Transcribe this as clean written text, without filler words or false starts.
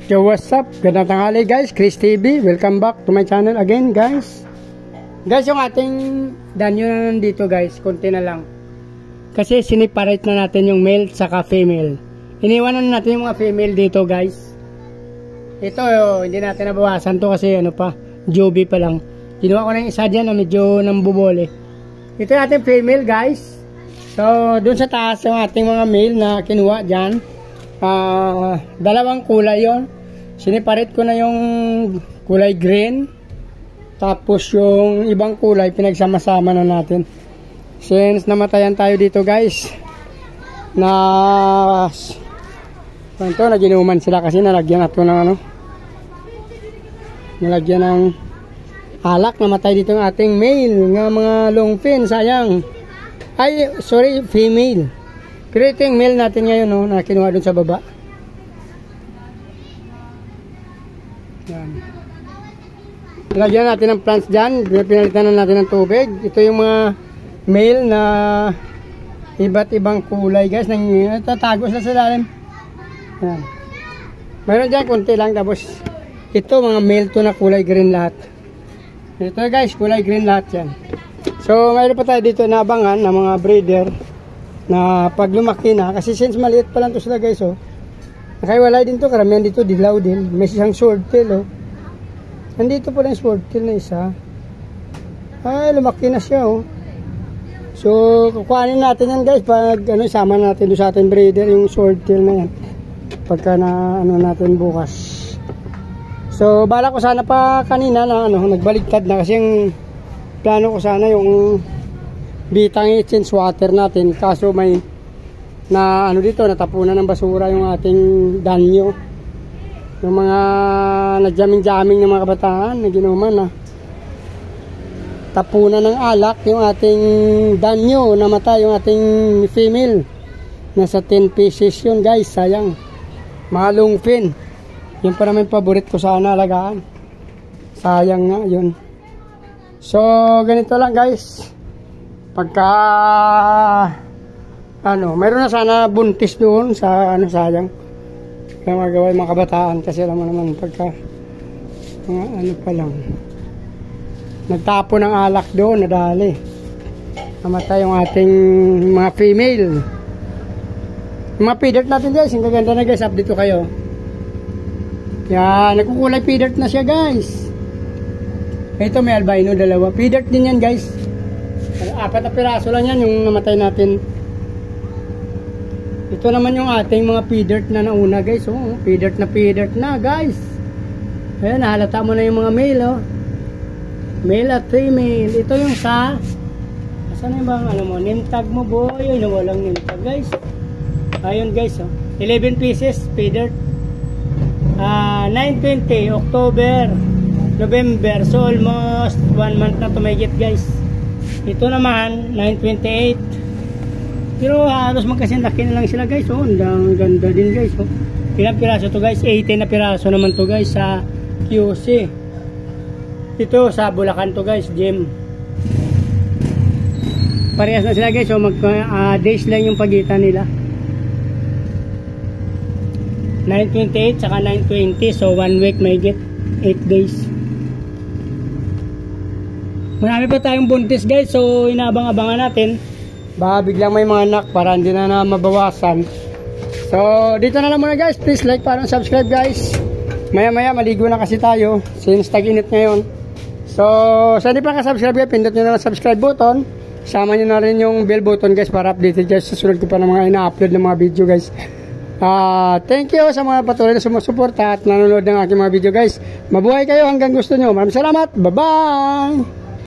Yo, what's up? Gandang tanghali guys, Chris TV. Welcome back to my channel again guys. Guys, yung ating danyo na nandito guys, konti na lang. Kasi siniparate na natin yung male saka female. Iniwanan natin yung mga female dito guys. Ito, hindi natin nabawasan to kasi ano pa, Joby pa lang. Kinuha ko na yung isa dyan na medyo nambubole. Ito yung ating female guys. So, dun sa taas yung ating mga male na kinuha dyan. Dalawang kulay yon. Siniparate ko na yung kulay green. Tapos yung ibang kulay pinagsama-sama na natin. Since namatayan tayo dito guys. Ito, naginuman sila kasi nalagyan nato ng ano. Nalagyan ng alak. Namatay dito yung ating male nga mga long fin. Sayang. Ay, sorry, female. Pero ito yung male natin ngayon no, na kinuha dun sa baba. Yan. Lagyan natin ng plants dyan. Pinalitan na natin ng tubig. Ito yung mga male na iba't ibang kulay guys. Natatago sa lalim. Yan. Mayroon dyan konti lang. Tapos ito mga male to na kulay green lahat. Ito guys, kulay green lahat yan. So mayroon pa tayo dito na abangan ng mga breeder na pag lumaki na. Kasi since maliit pa lang to sila guys oh. Nakaiwalay din to, karamihan dito dilaw din. May isang swordtail oh. Nandito po lang swordtail na isa. Ay, lumaki na siya oh. So, kukuhanin natin yan guys pag ano, sama natin doon sa ating breeder yung swordtail na yan. Pagka na ano natin bukas. So, bala ko sana pa kanina na ano, nagbaligtad na kasi yung plano ko sana yung bitang i-change water natin. Kaso may na ano dito, natapunan ng basura yung ating danyo. Yung mga nagjaming-jaming ng mga kabataan na ginuman na tapunan ng alak yung ating danyo, namatay yung ating female. Nasa 10 pieces yun guys, sayang. Mga long fin. Yun pa naman paborit ko sana alagaan. Sayang nga yun. So ganito lang guys. Pagka ano, mayroon na sana buntis doon sa ano, sayang. Kaya magawa yung mga kabataan kasi alam mo naman pagka mga ano pa lang. Nagtapo ng alak doon, nadali. Namatay yung ating mga female. Yung mga pee dirt natin guys, ang gaganda na guys, update ko kayo. Yan, nagkukulay pee dirt na siya guys. Ito may albino, dalawa. Pee dirt din yan guys. 4 na piraso lang yan yung namatay natin. Ito naman yung ating mga pee dirt na nauna guys. Oh, pee dirt na guys. Ayan, nahalata mo na yung mga male oh. Male at female. Ito yung sa asan na yung bang ano mo, name tag mo boy. Ay, nawalang name tag guys. Ayun guys oh. 11 pieces pee dirt. 9/20 October, November. So almost 1 month na tumigit guys. Ito naman 9/28. Pero halos magkasinlaki na lang sila guys oh. Ang ganda din guys oh. Ilang piraso to guys? 18 na piraso naman to guys sa QC. Ito sa Bulacan to guys, gym. Parehas na sila guys oh. Days lang yung pagitan nila. 9/28 saka 9/20. So 1 week may get 8 days. Marami pa tayong buntis guys. So inabang-abangan natin. Baka biglang may mga anak para hindi na mabawasan. So dito na lang muna guys. Please like, parang subscribe guys. Maya maya maligo na kasi tayo since tag-init ngayon. So sa hindi pa ka-subscribe guys, pindot nyo na ang subscribe button. Sama nyo na rin yung bell button guys para updated guys. Susunod ko pa ng mga ina-upload ng mga video guys. Thank you sa mga patuloy na sumusuporta at nanonood ng aking mga video guys. Mabuhay kayo hanggang gusto nyo. Maraming salamat. Bye bye.